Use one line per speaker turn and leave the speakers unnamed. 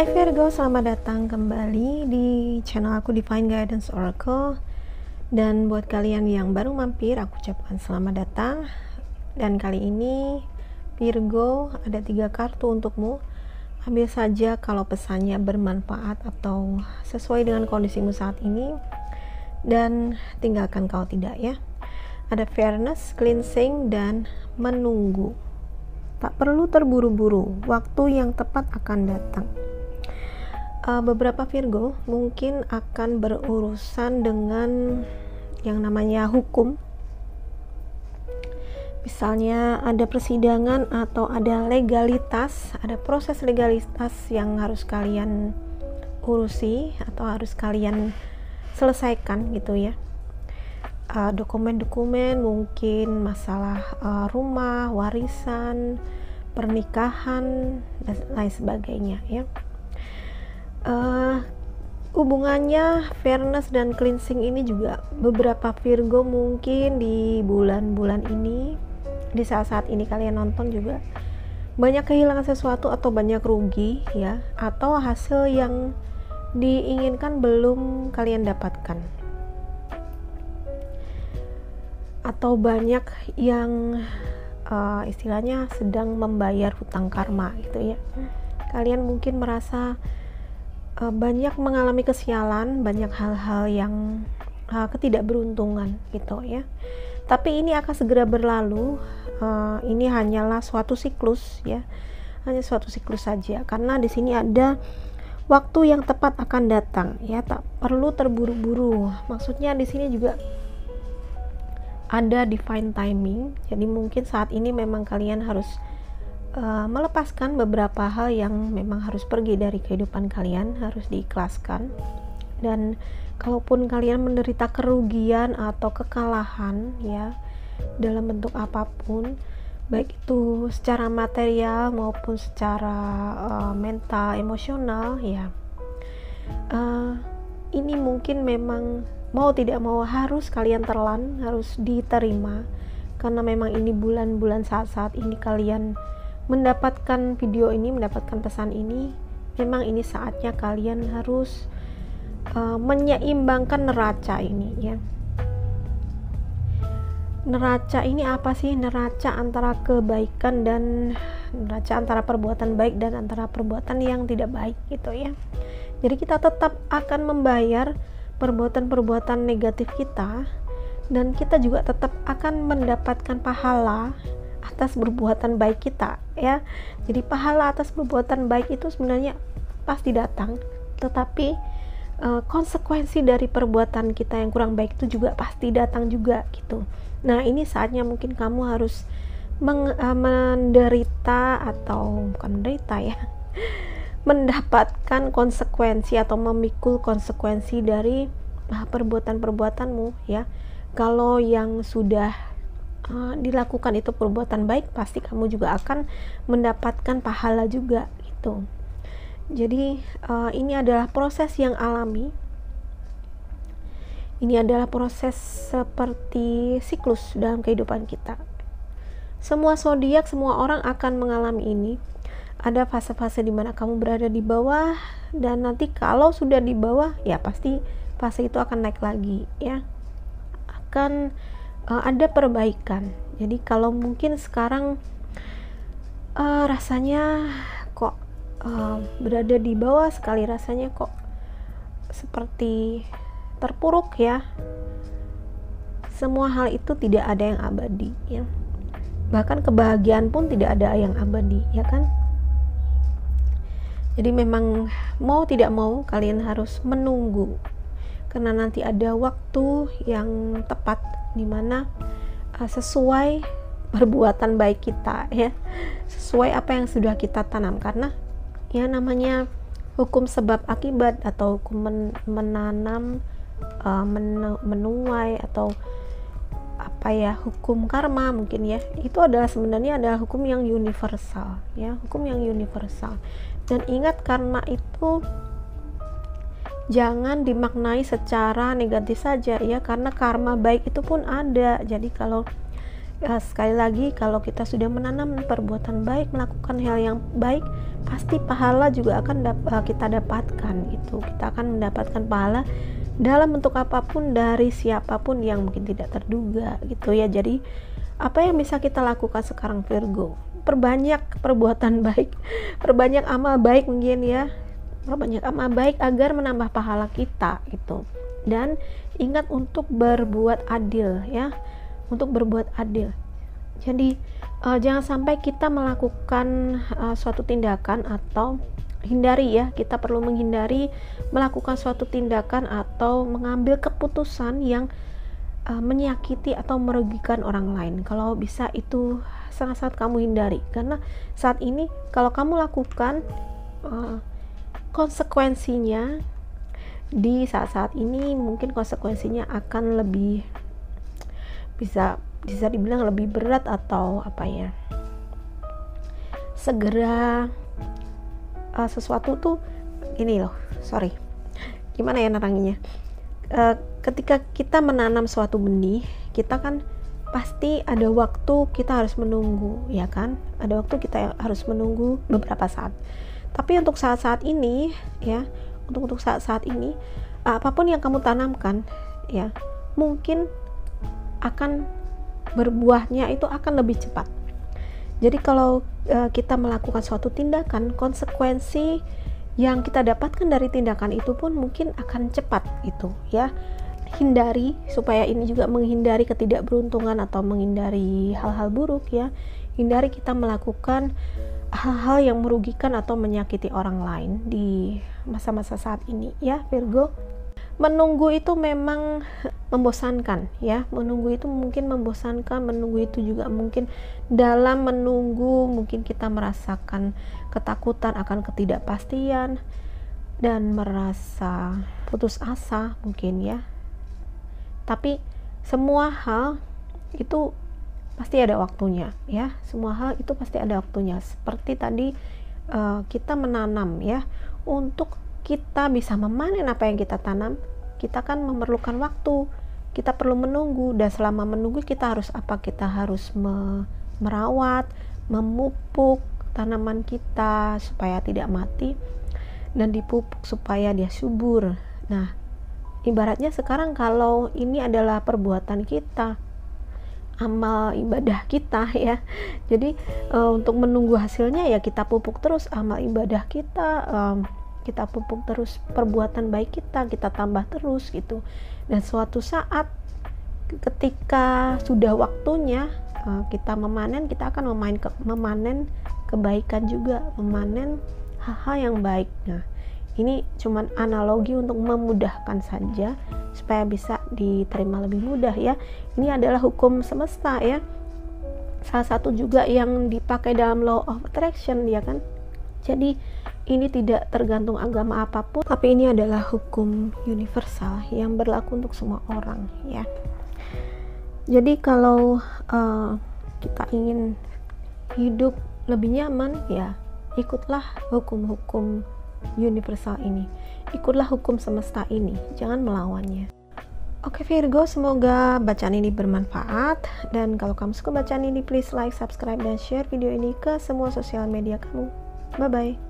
Hai Virgo, selamat datang kembali di channel aku Divine Guidance Oracle. Dan buat kalian yang baru mampir, aku ucapkan selamat datang. Dan kali ini Virgo, ada 3 kartu untukmu. Ambil saja kalau pesannya bermanfaat atau sesuai dengan kondisimu saat ini, dan tinggalkan kalau tidak ya. Ada fairness, cleansing, dan menunggu. Tak perlu terburu-buru, waktu yang tepat akan datang. Beberapa Virgo mungkin akan berurusan dengan yang namanya hukum, misalnya ada persidangan atau ada legalitas, ada proses legalitas yang harus kalian urusi atau harus kalian selesaikan gitu ya. Dokumen-dokumen, mungkin masalah rumah, warisan, pernikahan, dan lain sebagainya ya. Hubungannya fairness dan cleansing ini juga beberapa Virgo mungkin di bulan-bulan ini, di saat-saat ini kalian nonton juga banyak kehilangan sesuatu atau banyak rugi ya, atau hasil yang diinginkan belum kalian dapatkan, atau banyak yang istilahnya sedang membayar hutang karma gitu ya. Kalian mungkin merasa banyak mengalami kesialan, banyak hal-hal yang ketidakberuntungan gitu ya. Tapi ini akan segera berlalu. Ini hanyalah suatu siklus ya, hanya suatu siklus saja. Karena di sini ada waktu yang tepat akan datang ya, tak perlu terburu-buru. Maksudnya di sini juga ada divine timing. Jadi mungkin saat ini memang kalian harus melepaskan beberapa hal yang memang harus pergi dari kehidupan kalian, harus diikhlaskan. Dan kalaupun kalian menderita kerugian atau kekalahan ya, dalam bentuk apapun, baik itu secara material maupun secara mental, emosional ya, ini mungkin memang mau tidak mau harus kalian telan, harus diterima, karena memang ini bulan-bulan saat-saat ini kalian mendapatkan video ini, mendapatkan pesan ini. Memang ini saatnya kalian harus menyeimbangkan neraca ini ya. Neraca ini apa sih? Neraca antara kebaikan dan neraca antara perbuatan baik dan antara perbuatan yang tidak baik gitu ya. Jadi kita tetap akan membayar perbuatan-perbuatan negatif kita, dan kita juga tetap akan mendapatkan pahala atas perbuatan baik kita ya. Jadi pahala atas perbuatan baik itu sebenarnya pasti datang, tetapi konsekuensi dari perbuatan kita yang kurang baik itu juga pasti datang juga gitu. Nah, ini saatnya mungkin kamu harus menderita, atau bukan menderita ya, mendapatkan konsekuensi atau memikul konsekuensi dari perbuatan-perbuatanmu ya. Kalau yang sudah dilakukan itu perbuatan baik, pasti kamu juga akan mendapatkan pahala juga gitu. Jadi ini adalah proses yang alami. Ini adalah proses seperti siklus dalam kehidupan kita. Semua zodiak, semua orang akan mengalami ini. Ada fase-fase di mana kamu berada di bawah, dan nanti kalau sudah di bawah ya pasti fase itu akan naik lagi ya. Akan ada perbaikan. Jadi kalau mungkin sekarang rasanya kok berada di bawah sekali, rasanya kok seperti terpuruk ya. Semua hal itu tidak ada yang abadi ya. Bahkan kebahagiaan pun tidak ada yang abadi ya kan. Jadi memang mau tidak mau kalian harus menunggu, karena nanti ada waktu yang tepat dimana sesuai perbuatan baik kita ya, sesuai apa yang sudah kita tanam. Karena ya namanya hukum sebab akibat, atau hukum menanam, menuai, atau apa ya, hukum karma mungkin ya, itu adalah sebenarnya adalah hukum yang universal ya, hukum yang universal. Dan ingat, karma itu jangan dimaknai secara negatif saja ya, karena karma baik itu pun ada. Jadi kalau Sekali lagi, kalau kita sudah menanam perbuatan baik, melakukan hal yang baik, pasti pahala juga akan kita dapatkan gitu. Kita akan mendapatkan pahala dalam bentuk apapun dari siapapun yang mungkin tidak terduga gitu ya. Jadi apa yang bisa kita lakukan sekarang, Virgo? Perbanyak perbuatan baik, perbanyak amal baik mungkin ya, perbanyak amal baik agar menambah pahala kita gitu. Dan ingat untuk berbuat adil ya, untuk berbuat adil. Jadi jangan sampai kita melakukan suatu tindakan atau hindari ya, kita perlu menghindari melakukan suatu tindakan atau mengambil keputusan yang menyakiti atau merugikan orang lain. Kalau bisa itu sangat-sangat kamu hindari, karena saat ini kalau kamu lakukan konsekuensinya di saat-saat ini mungkin konsekuensinya akan lebih bisa dibilang lebih berat atau apa ya, segera sesuatu tuh ini loh, gimana ya neranginya, ketika kita menanam suatu benih, kita kan pasti ada waktu kita harus menunggu ya kan, ada waktu kita harus menunggu beberapa saat. Tapi untuk saat-saat ini ya, untuk saat-saat ini apapun yang kamu tanamkan ya, mungkin akan berbuahnya itu akan lebih cepat. Jadi kalau kita melakukan suatu tindakan, konsekuensi yang kita dapatkan dari tindakan itu pun mungkin akan cepat itu ya. Hindari, supaya ini juga menghindari ketidakberuntungan atau menghindari hal-hal buruk ya. Hindari kita melakukan hal-hal yang merugikan atau menyakiti orang lain di masa-masa saat ini ya, Virgo. Menunggu itu memang membosankan ya, menunggu itu mungkin membosankan, menunggu itu juga mungkin dalam menunggu mungkin kita merasakan ketakutan akan ketidakpastian dan merasa putus asa mungkin ya. Tapi semua hal itu pasti ada waktunya ya, semua hal itu pasti ada waktunya. Seperti tadi kita menanam ya, untuk kita bisa memanen apa yang kita tanam, kita kan memerlukan waktu, kita perlu menunggu. Dan selama menunggu kita harus apa? Kita harus merawat, memupuk tanaman kita supaya tidak mati, dan dipupuk supaya dia subur. Nah, ibaratnya sekarang kalau ini adalah perbuatan kita, amal ibadah kita ya. Jadi untuk menunggu hasilnya ya kita pupuk terus amal ibadah kita, kita pupuk terus perbuatan baik kita tambah terus gitu. Dan suatu saat ketika sudah waktunya kita memanen, kita akan memanen kebaikan juga, memanen hal-hal yang baik. Nah, ini cuman analogi untuk memudahkan saja supaya bisa diterima lebih mudah ya. Ini adalah hukum semesta ya, salah satu juga yang dipakai dalam law of attraction ya kan. Jadi ini tidak tergantung agama apapun, tapi ini adalah hukum universal yang berlaku untuk semua orang ya. Jadi kalau kita ingin hidup lebih nyaman ya, ikutlah hukum-hukum universal ini, ikutlah hukum semesta ini, jangan melawannya. Oke Virgo, semoga bacaan ini bermanfaat, dan kalau kamu suka bacaan ini please like, subscribe, dan share video ini ke semua sosial media kamu. Bye bye.